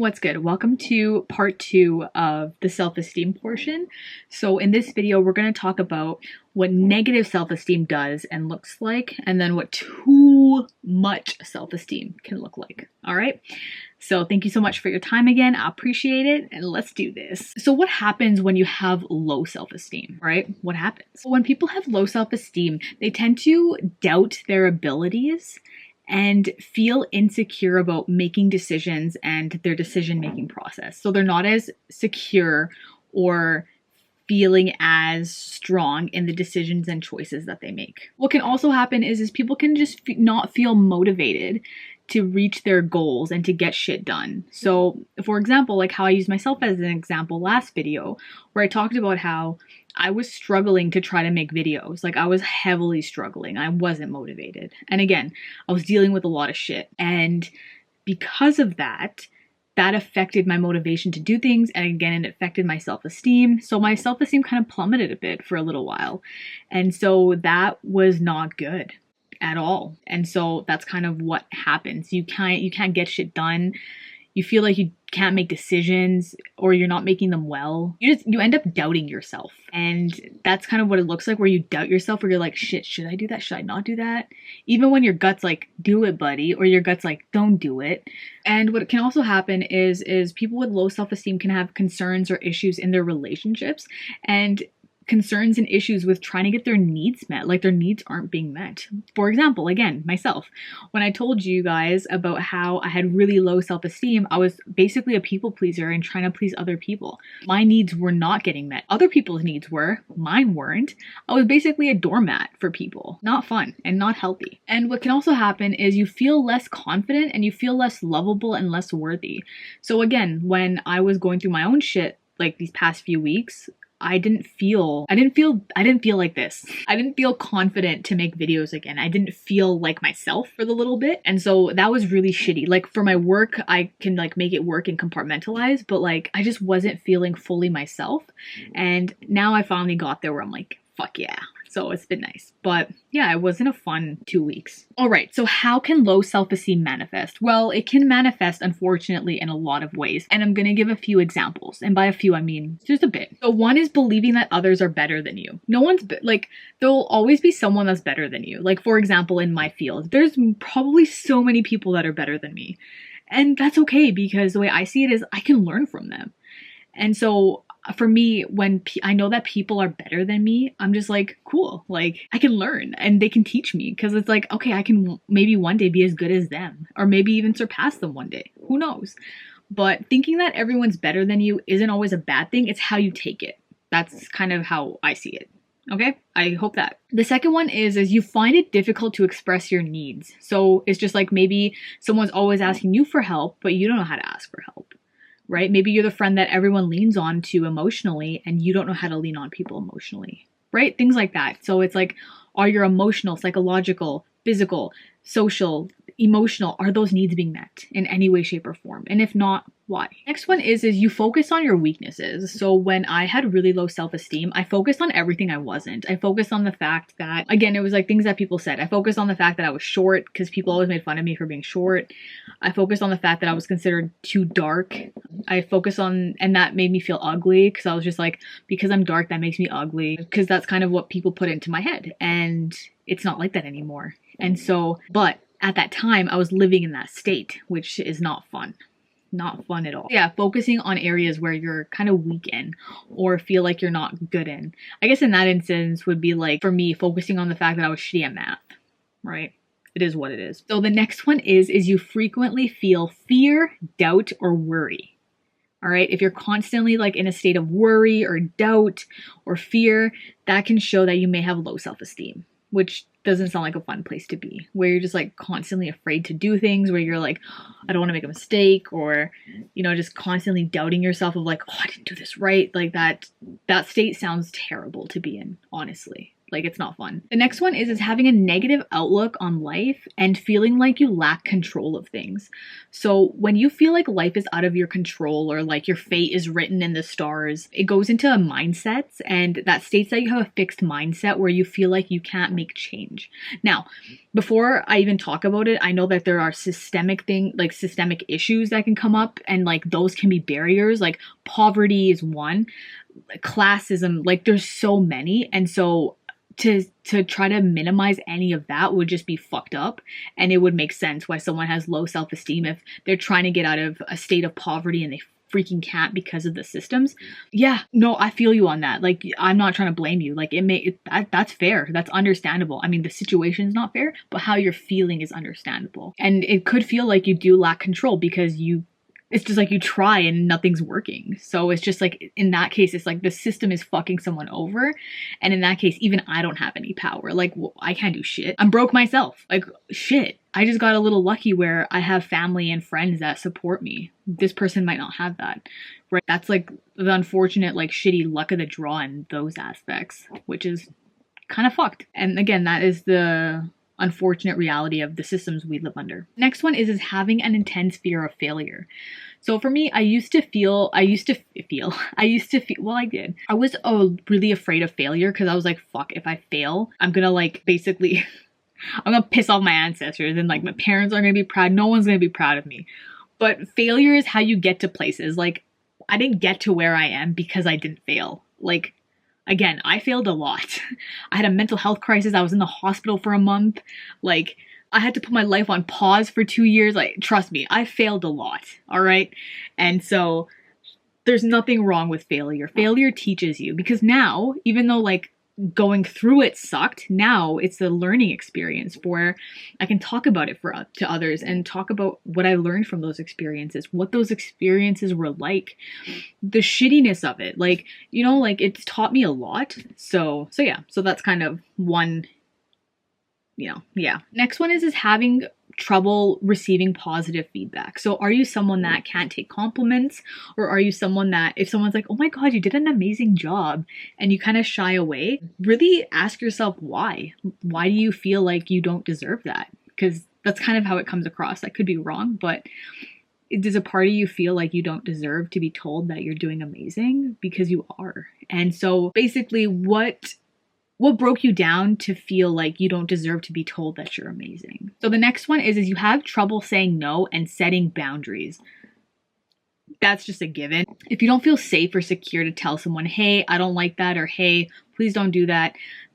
what's good? Welcome to part 2 of the self-esteem portion. So in this video, we're going to talk about what negative self-esteem does and looks like, and then what too much self-esteem can look like. All right. So thank you so much for your time again. I appreciate it. And let's do this. So what happens when you have low self-esteem, right? What happens? When people have low self-esteem, they tend to doubt their abilities and feel insecure about making decisions and their decision-making process. So they're not as secure or feeling as strong in the decisions and choices that they make. What can also happen is people can just not feel motivated to reach their goals and to get shit done. So for example, like how I used myself as an example last video, where I talked about how I was struggling to try to make videos. Like I was heavily struggling. I wasn't motivated. And again, I was dealing with a lot of shit. And because of that, that affected my motivation to do things. And again, it affected my self-esteem. So my self-esteem kind of plummeted a bit for a little while. And so that was not good at all. And so that's kind of what happens. You can't get shit done. You feel like you can't make decisions, or you're not making them well. You end up doubting yourself. And that's kind of what it looks like, where you doubt yourself, where you're like, shit, should I do that? Should I not do that? Even when your gut's like, do it, buddy, or your gut's like, don't do it. And what can also happen is people with low self-esteem can have concerns or issues in their relationships, and concerns and issues with trying to get their needs met, like their needs aren't being met. For example, again, myself, when I told you guys about how I had really low self-esteem, I was basically a people pleaser and trying to please other people. My needs were not getting met. Other people's needs were, mine weren't. I was basically a doormat for people. Not fun and not healthy. And what can also happen is you feel less confident and you feel less lovable and less worthy. So again, when I was going through my own shit, like these past few weeks, I didn't feel like this. I didn't feel confident to make videos again. I didn't feel like myself for the little bit. And so that was really shitty. Like for my work, I can like make it work and compartmentalize, but like I just wasn't feeling fully myself. And now I finally got there where I'm like, fuck yeah. So it's been nice. But yeah, it wasn't a fun 2 weeks. All right, so how can low self-esteem manifest? Well, it can manifest, unfortunately, in a lot of ways. And I'm going to give a few examples. And by a few, I mean just a bit. So one is believing that others are better than you. No one's, like, there'll always be someone that's better than you. Like, for example, in my field, there's probably so many people that are better than me. And that's okay, because the way I see it is I can learn from them. And so for me, when I know that people are better than me, I'm just like, cool, like I can learn and they can teach me, because it's like, okay, I can maybe one day be as good as them, or maybe even surpass them one day. Who knows? But thinking that everyone's better than you isn't always a bad thing. It's how you take it. That's kind of how I see it. Okay, I hope that. The second one is you find it difficult to express your needs. So it's just like maybe someone's always asking you for help, but you don't know how to ask for help. Right? Maybe you're the friend that everyone leans on to emotionally, and you don't know how to lean on people emotionally, right? Things like that. So it's like, are your emotional, psychological, physical, social, emotional, are those needs being met in any way, shape, or form? And if not, why? Next one is you focus on your weaknesses. So when I had really low self-esteem, I focused on everything I wasn't. I focused on the fact that, again, it was like things that people said. I focused on the fact that I was short, because people always made fun of me for being short. I focused on the fact that I was considered too dark. I focused on, and that made me feel ugly, because I was just like, because I'm dark, that makes me ugly, because that's kind of what people put into my head. And it's not like that anymore. And so, but at that time, I was living in that state, which is not fun. Not fun at all. Yeah, focusing on areas where you're kind of weak in, or feel like you're not good in. I guess in that instance would be like, for me, focusing on the fact that I was shitty at math, right? It is what it is. So the next one is you frequently feel fear, doubt, or worry. All right, if you're constantly like in a state of worry or doubt or fear, that can show that you may have low self-esteem, which doesn't sound like a fun place to be, where you're just like constantly afraid to do things, where you're like, I don't want to make a mistake, or, you know, just constantly doubting yourself of like, oh, I didn't do this right. Like that state sounds terrible to be in, honestly. Like, it's not fun. The next one is having a negative outlook on life and feeling like you lack control of things. So when you feel like life is out of your control or like your fate is written in the stars, it goes into mindsets, and that states that you have a fixed mindset where you feel like you can't make change. Now, before I even talk about it, I know that there are systemic issues that can come up, and like those can be barriers. Like poverty is one, classism, like there's so many, and so to try to minimize any of that would just be fucked up, and it would make sense why someone has low self-esteem if they're trying to get out of a state of poverty and they freaking can't because of the systems. Yeah, no, I feel you on that. Like, I'm not trying to blame you. Like, that's fair. That's understandable. I mean, the situation's not fair, but how you're feeling is understandable. And it could feel like you do lack control because it's just like you try and nothing's working. So it's just like, in that case, it's like the system is fucking someone over. And in that case, even I don't have any power. Like, well, I can't do shit. I'm broke myself. Like, shit. I just got a little lucky where I have family and friends that support me. This person might not have that, right? That's like the unfortunate, like, shitty luck of the draw in those aspects, which is kind of fucked. And again, that is the unfortunate reality of the systems we live under. Next one is having an intense fear of failure. So for me, I was really afraid of failure because I was like, fuck, if I fail, I'm gonna like basically, I'm gonna piss off my ancestors and like my parents aren't gonna be proud. No one's gonna be proud of me. But failure is how you get to places. Like, I didn't get to where I am because I didn't fail. Like, again, I failed a lot. I had a mental health crisis. I was in the hospital for a month. Like, I had to put my life on pause for 2 years. Like, trust me, I failed a lot. All right. And so there's nothing wrong with failure. Failure teaches you, because now, even though like going through it sucked, now it's a learning experience where I can talk about it to others and talk about what I learned from those experiences, what those experiences were like, the shittiness of it. Like, you know, like it's taught me a lot. So yeah, so that's kind of one, you know, yeah. Next one is having trouble receiving positive feedback. So are you someone that can't take compliments, or are you someone that if someone's like, oh my God, you did an amazing job, and you kind of shy away? Really ask yourself why. Why do you feel like you don't deserve that? Because that's kind of how it comes across. I could be wrong, but does a part of you feel like you don't deserve to be told that you're doing amazing? Because you are. And so basically what broke you down to feel like you don't deserve to be told that you're amazing? So the next one is you have trouble saying no and setting boundaries. That's just a given. If you don't feel safe or secure to tell someone, hey, I don't like that, or hey, please don't do that,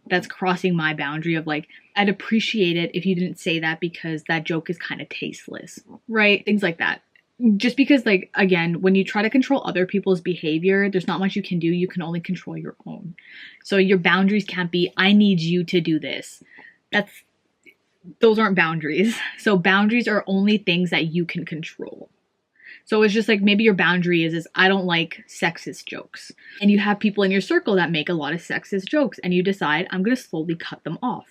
that's crossing my boundary of like, I'd appreciate it if you didn't say that because that joke is kind of tasteless, right? Things like that. Just because, like, again, when you try to control other people's behavior, there's not much you can do. You can only control your own. So your boundaries can't be, I need you to do this. Those aren't boundaries. So boundaries are only things that you can control. So it's just like, maybe your boundary is I don't like sexist jokes. And you have people in your circle that make a lot of sexist jokes, and you decide, I'm going to slowly cut them off.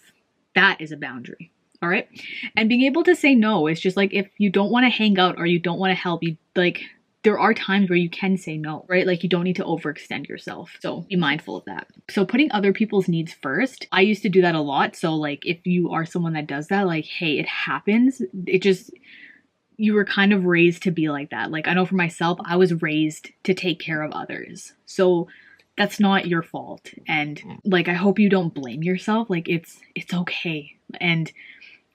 That is a boundary. All right. And being able to say no is just like, if you don't want to hang out or you don't want to help, you like, there are times where you can say no, right? Like, you don't need to overextend yourself. So be mindful of that. So putting other people's needs first, I used to do that a lot. So like, if you are someone that does that, like, hey, it happens. You were kind of raised to be like that. Like, I know for myself, I was raised to take care of others. So that's not your fault. And like, I hope you don't blame yourself. Like, it's okay. And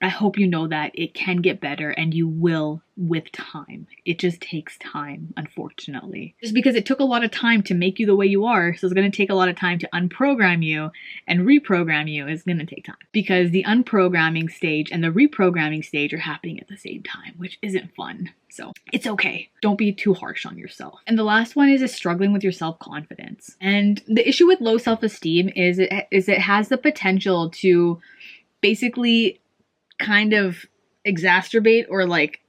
I hope you know that it can get better, and you will with time. It just takes time, unfortunately. Just because it took a lot of time to make you the way you are, so it's going to take a lot of time to unprogram you and reprogram you is going to take time. Because the unprogramming stage and the reprogramming stage are happening at the same time, which isn't fun. So it's okay. Don't be too harsh on yourself. And the last one is struggling with your self-confidence. And the issue with low self-esteem is it has the potential to basically kind of exacerbate or like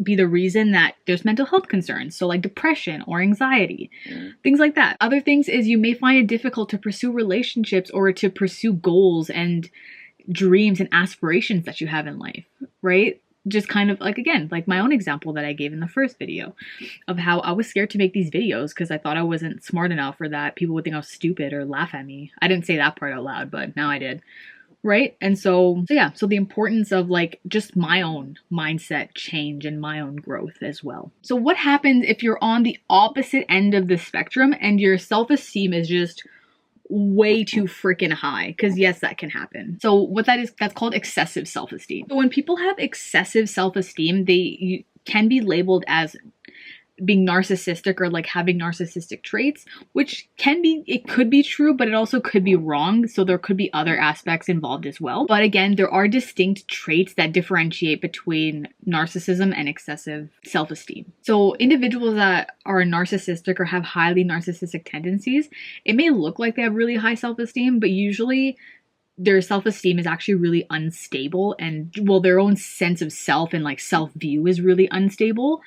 be the reason that there's mental health concerns. So like depression or anxiety, things like that. Other things is you may find it difficult to pursue relationships or to pursue goals and dreams and aspirations that you have in life, right? just kind of like, again, like my own example that I gave in the first video of how I was scared to make these videos because I thought I wasn't smart enough or that people would think I was stupid or laugh at me. I didn't say that part out loud, but now I did. Right? And so yeah, so the importance of like just my own mindset change and my own growth as well. So what happens if you're on the opposite end of the spectrum and your self-esteem is just way too freaking high? Because yes, that can happen. So what that is, that's called excessive self-esteem. So when people have excessive self-esteem, they can be labeled as being narcissistic or like having narcissistic traits, which can be, it could be true, but it also could be wrong. So there could be other aspects involved as well. But again, there are distinct traits that differentiate between narcissism and excessive self-esteem. So individuals that are narcissistic or have highly narcissistic tendencies, it may look like they have really high self-esteem, but usually their self-esteem is actually really unstable, and well, their own sense of self and like self-view is really unstable.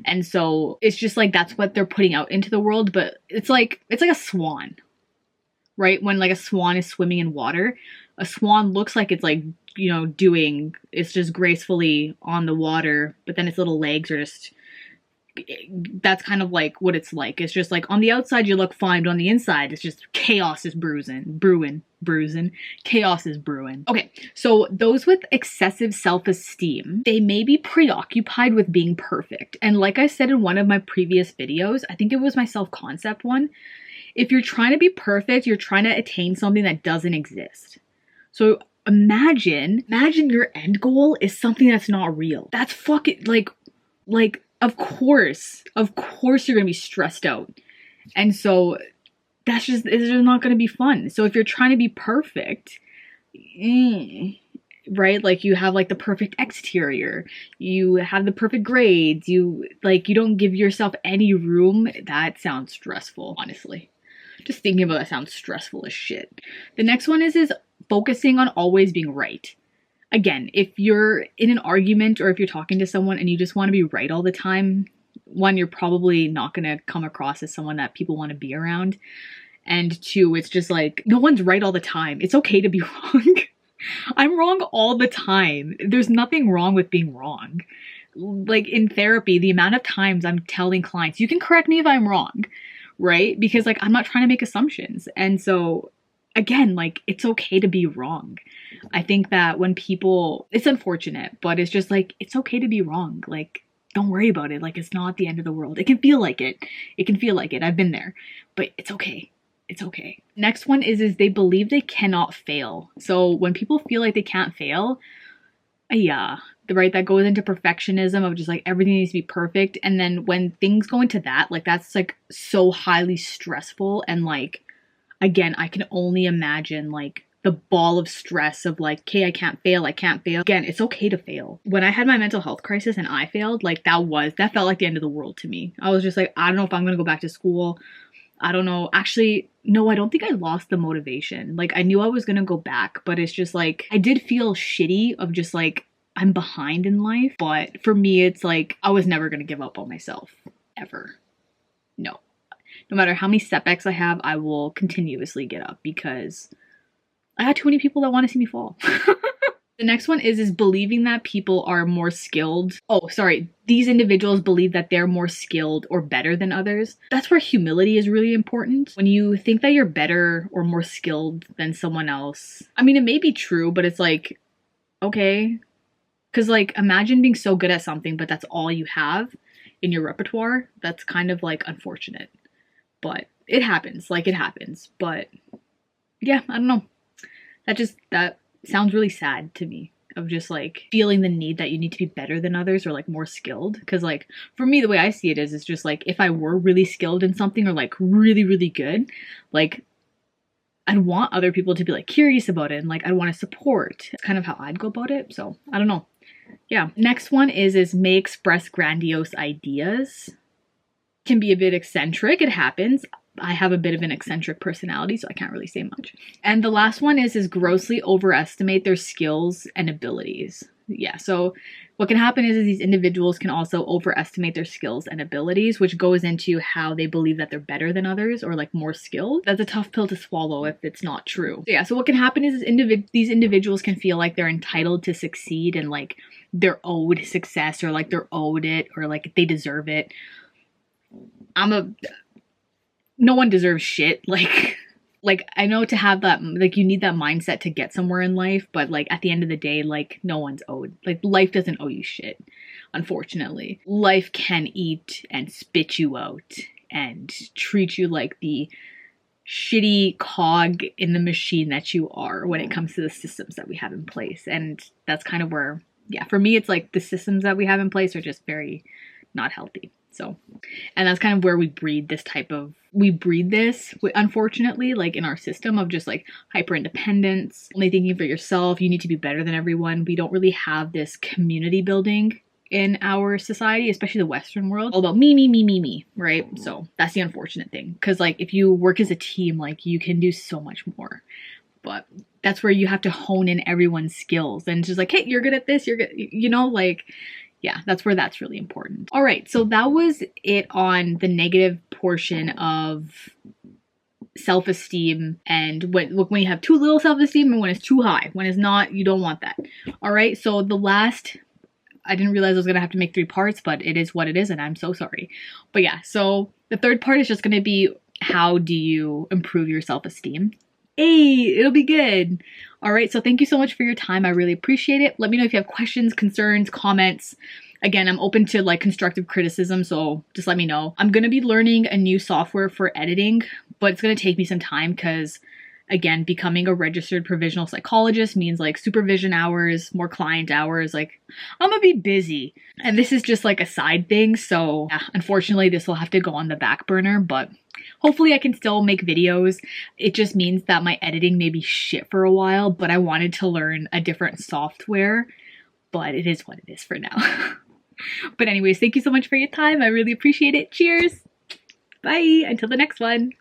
And so it's just like that's what they're putting out into the world. But it's like a swan, right? When like a swan is swimming in water, a swan looks like it's like, you know, it's just gracefully on the water, but then its little legs are just, that's kind of like what it's like. It's just like on the outside you look fine, but on the inside it's just chaos is brewing. Chaos is brewing. Okay, so those with excessive self-esteem, they may be preoccupied with being perfect. And like I said in one of my previous videos, I think it was my self-concept one, if you're trying to be perfect, you're trying to attain something that doesn't exist. So imagine your end goal is something that's not real. That's fucking like of course you're gonna be stressed out. And so it's just not gonna be fun. So if you're trying to be perfect, right? Like you have like the perfect exterior, you have the perfect grades, you don't give yourself any room. That sounds stressful, honestly. Just thinking about that sounds stressful as shit. The next one is focusing on always being right. Again, if you're in an argument or if you're talking to someone and you just want to be right all the time, one, you're probably not going to come across as someone that people want to be around. And two, it's just like, no one's right all the time. It's okay to be wrong. I'm wrong all the time. There's nothing wrong with being wrong. Like in therapy, the amount of times I'm telling clients, you can correct me if I'm wrong, right? Because like, I'm not trying to make assumptions. And so again, like, it's okay to be wrong. I think that when people, it's unfortunate, but it's just like, it's okay to be wrong. Like, don't worry about it. Like, it's not the end of the world. It can feel like it. It can feel like it. I've been there, but it's okay. It's okay. Next one is they believe they cannot fail. So when people feel like they can't fail, yeah, right, that goes into perfectionism of just like everything needs to be perfect. And then when things go into that, like that's like so highly stressful. And like, again, I can only imagine like the ball of stress of like, okay, I can't fail. Again, it's okay to fail. When I had my mental health crisis and I failed, like that felt like the end of the world to me. I was just like, I don't know if I'm going to go back to school. I don't know. Actually, no, I don't think I lost the motivation. Like I knew I was going to go back, but it's just like, I did feel shitty of just like, I'm behind in life. But for me, it's like, I was never going to give up on myself ever. No. No matter how many setbacks I have, I will continuously get up because I had too many people that want to see me fall. The next one is believing that people are more skilled. Oh, sorry. These individuals believe that they're more skilled or better than others. That's where humility is really important. When you think that you're better or more skilled than someone else. I mean, it may be true, but it's like, okay. Because like, imagine being so good at something, but that's all you have in your repertoire. That's kind of like unfortunate. But it happens. Like, it happens. But yeah, I don't know. That sounds really sad to me, of just like feeling the need that you need to be better than others or like more skilled. Because like for me, the way I see it is, it's just like if I were really skilled in something or like really, really good, like I'd want other people to be like curious about it and like I'd want to support. It's kind of how I'd go about it. So I don't know. Yeah. Next one is may express grandiose ideas. can be a bit eccentric. It happens. I have a bit of an eccentric personality, so I can't really say much. And the last one is grossly overestimate their skills and abilities. Yeah, so what can happen is these individuals can also overestimate their skills and abilities, which goes into how they believe that they're better than others or like more skilled. That's a tough pill to swallow if it's not true. So yeah, so what can happen is these individuals can feel like they're entitled to succeed and like they're owed success or like they're owed it or like they deserve it. No one deserves shit. Like I know to have that, like you need that mindset to get somewhere in life, but like at the end of the day, like no one's owed. Like life doesn't owe you shit, unfortunately. Life can eat and spit you out and treat you like the shitty cog in the machine that you are when it comes to the systems that we have in place. And that's kind of where, yeah, for me, it's like the systems that we have in place are just very not healthy. So, and that's kind of where we breed this, unfortunately, like in our system of just like hyper independence, only thinking for yourself. You need to be better than everyone. We don't really have this community building in our society, especially the Western world, all about me, right? So that's the unfortunate thing. Cause like if you work as a team, like you can do so much more, but that's where you have to hone in everyone's skills and just like, hey, you're good at this. You're good. You know, like, yeah, that's where that's really important. All right, so that was it on the negative portion of self-esteem and when you have too little self-esteem and when it's too high. When it's not, you don't want that. All right, so the last, I didn't realize I was gonna have to make 3 parts, but it is what it is and I'm so sorry. But yeah, so the third part is just gonna be how do you improve your self-esteem? Hey, it'll be good. All right, so thank you so much for your time. I really appreciate it. Let me know if you have questions, concerns, comments. Again, I'm open to like constructive criticism, so just let me know. I'm gonna be learning a new software for editing, but it's gonna take me some time because, again, becoming a registered provisional psychologist means like supervision hours, more client hours. Like, I'm gonna be busy. And this is just like a side thing, so yeah, unfortunately, this will have to go on the back burner, but hopefully I can still make videos. It just means that my editing may be shit for a while, but I wanted to learn a different software, but it is what it is for now. But anyways, thank you so much for your time. I really appreciate it. Cheers. Bye. Until the next one.